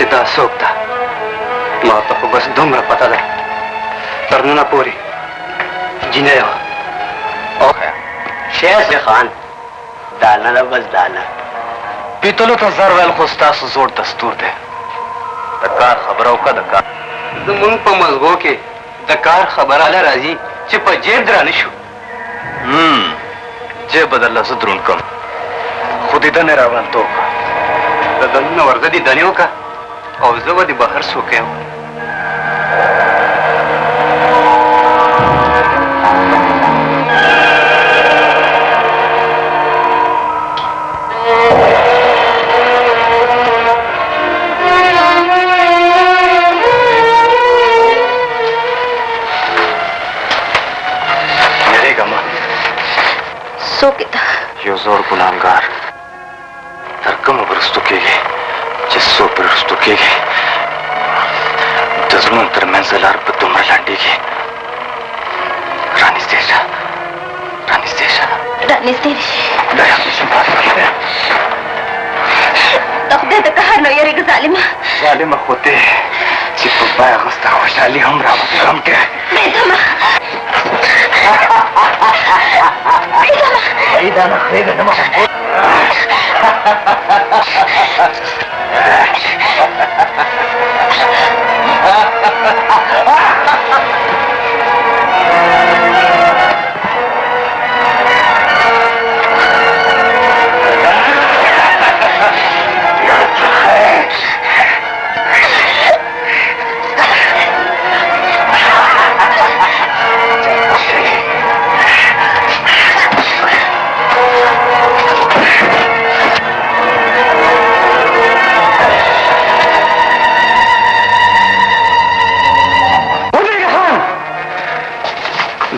चिता सोकता मां तो बस दुमरा पता था तरनुना पूरी जिने हो शेख खान दाना ना बस दाना पीतलो तो जरवेल खुस्ता जोर दस्तूर दे दकार खबरों का दकार मुंग पर मजगो के दकार खबर आला राजी चिप जेब द्रानिशु जे बदल सुद्रुन कम खुदी दने रावण तो दन वर्दी दनियों का और जवदी बाहर सोके हो यो जोर गुनाहगार तरकम बरस्तु के गए जिसो बरस्तु के गए दजमन तर मंजिलार पर तुमरा लांडी के रानी स्टेशा दया में संभाल के तखदे तो कहा नो यार जालिमा होते चिप बाय गस्ता खुशहाली हम रावत हम के दाना खेगा नमक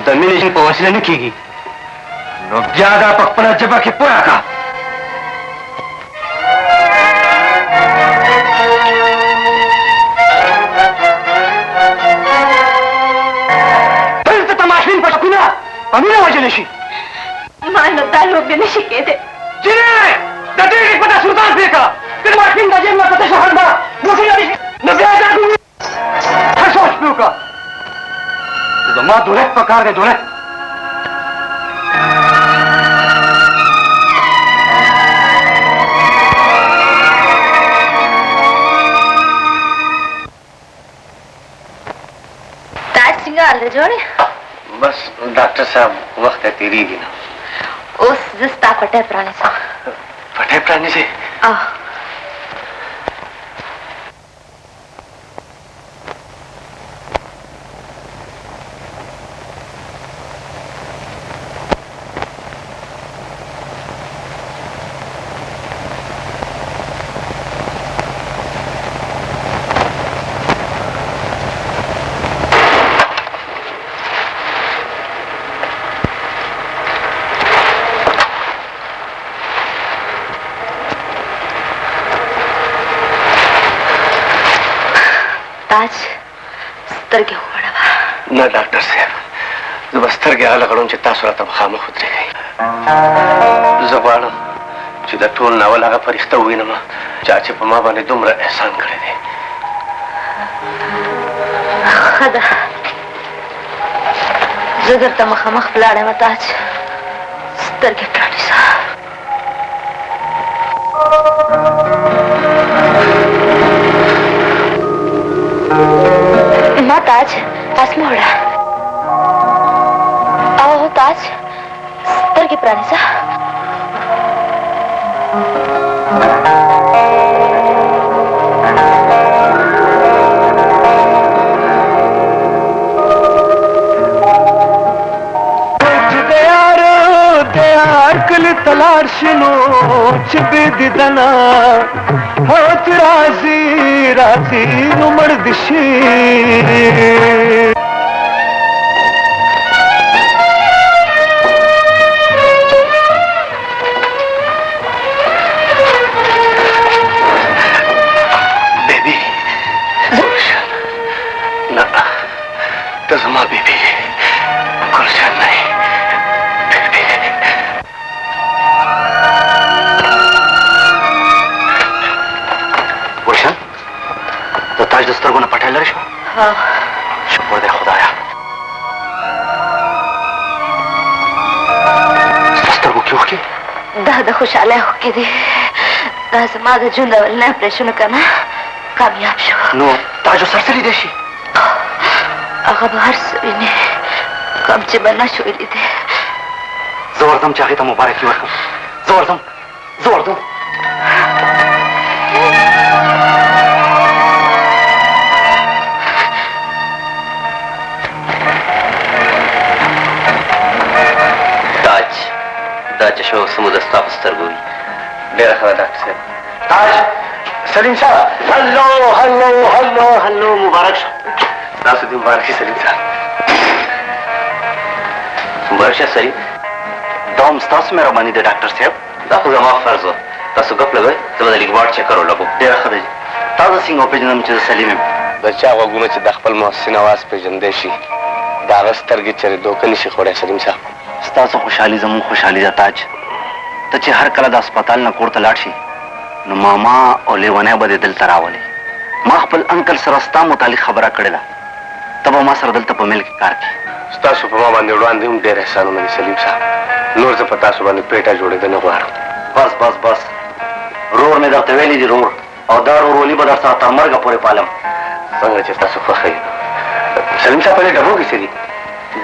दमिनेशन पहुंचने नहीं की ज्यादा पकपना जबा के पूरा का तो तमाशीन पशकुना अमीना वजनशी मान दाल रोबे नशी के दे जिने दते के पता सुल्तान फेंका फिर माशीन दजे में पता शहरदा मुझे नजर आ दूंगी सोच पियो का तो मां दुरे पकार के दुरे ताज सिंगार जोड़े बस डॉक्टर साहब वक्त है तेरी भी ना उस जिस्ता फटे प्राणी से स्तर के हुआ ना डॉक्टर साहब जबस्तर के हाल करूं चित्ता सुरा तब खाम खुद रह गई जबान चिदा टोल नावला का फरिश्ता हुई ना चाचे पमा बने दुमरा एहसान करे दे खदा जगर तम खमख पलाड़े मताज स्तर के प्राणी सा ताज आसमोड़ा आओ ताज स्तर के प्राणी सा तलाशनो चिबिदना होत राजी नुमर दिशी बेबी ना तजमा बेबी गुलशन नहीं लड़ शो हाँ शुक्र दे खुदाया سترګو کې وکي دا د خوشاله هوکې دي دا زما د ژوند اولنی اپریشن کنه کامیاب شو نو تاجو سرسری دی شي هغه به هر څه ویني کوم چې به نشو لیدی زه ورځم چې هغې ته مبارکي ورکړم زه ورځم دا چې شو سمو د ستا په سترګو وي ډېره ښه ده ډاکټر صاحب تاج سلیم صاحب هلو مبارک شه تاسو دې مبارک شي سلیم صاحب مبارک شه سلیم دا هم ستاسو مهرباني ده ډاکټر صاحب دا خو زما فرض و تاسو ګپ لګوئ زه به د لیکبارډ چکر ولګوم ډېره ښه ده جي تاسو څنګه وپېژندم چې زه سلیم یم د چا غوږونه چې د خپل محسن اواز پېژندی شي د هغه سترګې چېرې دوکه نشي خوړی سلیم صاحب ستاسو خوشحالي زموږ خوشحالي ده تاج ته چې هر کله د هسپتال نه کور ته لاړ شي نو ماما او لیونی به دې دلته راولې ما خپل انکل سره ستا متعلق خبره کړې ده ته به ما سره دلته په میل کې کار کوي ستاسو په ما باندې وړاندې هم ډېر احسانونه دي سلیم صاحب نور زه په تاسو باندې پیټه جوړېده نه غواړم بس رور مې درته ویلي دي رور او دا رورولي به در سره تر مرګه پورې پالم څنګه چې تاسو خوښوي سلیم صاحب په دې ډبو کې څه دي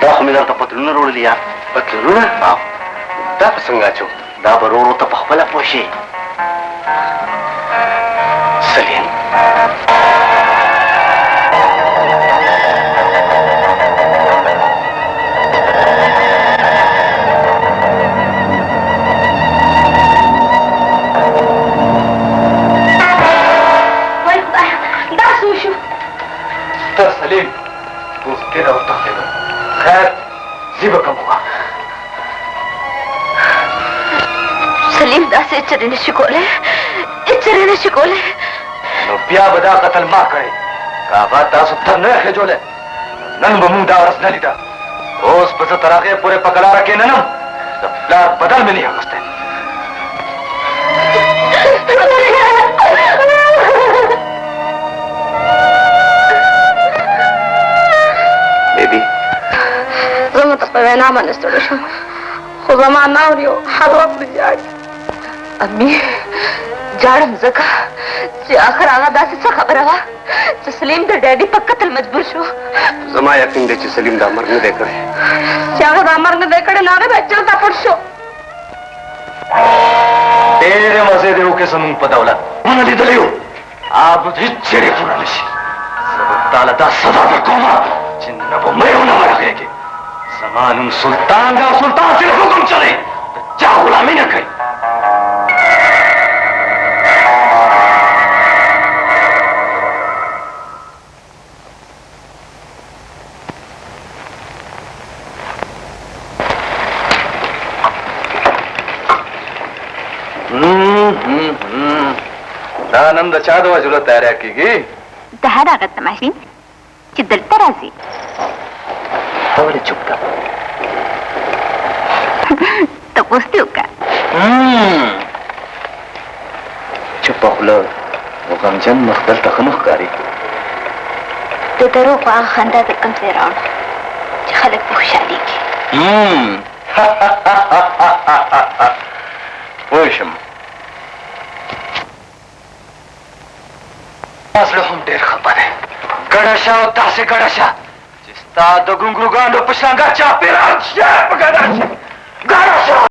دا خو مې درته پتلونه وروړلي یار پتلونونه دا په څنګه اچو دا به ورو ته په خپله پوه شي سلیم وای خدایا دا څه وشو ته سلیم اوس ډېره وتښتېده خیر زی به کوم سلیم داسې چرې نشي کولی نو بیا به دا قتل ما کړی که هغه تاسو ته نه خېجولی نن به مونږ دا ورځ نه لیده اوس به زه تر هغې پورې په کلاره کې ننم د پلار بدل مې نه اخیستی بیبي زه مو ته په وینا باندې ستړې شوم خو زما ناور یو هر وخت ژاړي امي جاړم ځکه چې آخر هغه داسې څه خبره وه چې سلیم د ډیډي په قتل مجبور شو زما یقین دی چې سلیم دا امر نه دی کړی چې هغه دا امر نه دی کړی نو هغه به چلته پټ شو ډېرې مزې دی وکړې زمونږ په دولت ونه لیدلی یو آب هېڅ چېرې پوره نه شي زه به تاله دا سزا درکومه چې نه به مې ونه ورغېږې زما نوم سلطان دی او سلطان صرف حکم چلی د چا غلامي نه کوي دا نن د چا د وژلو تیاری کېږي د هر هغه تماشین چې دلته راځي ته ولې چوپ ده تپوس دې وکړه چوپه خوله او غمجن مخ دلته ښه نه ښکاري د دروغ هغه خندا د کوم ځای راوړه چې خلک پې خوشحالېږي پوه شم زړه هم ډېر خفه دی ګډه شه او داسې ګډه شه چې ستا د ګونګروګانو په شانګه چاپېره شي په ګډه شي ګډه شه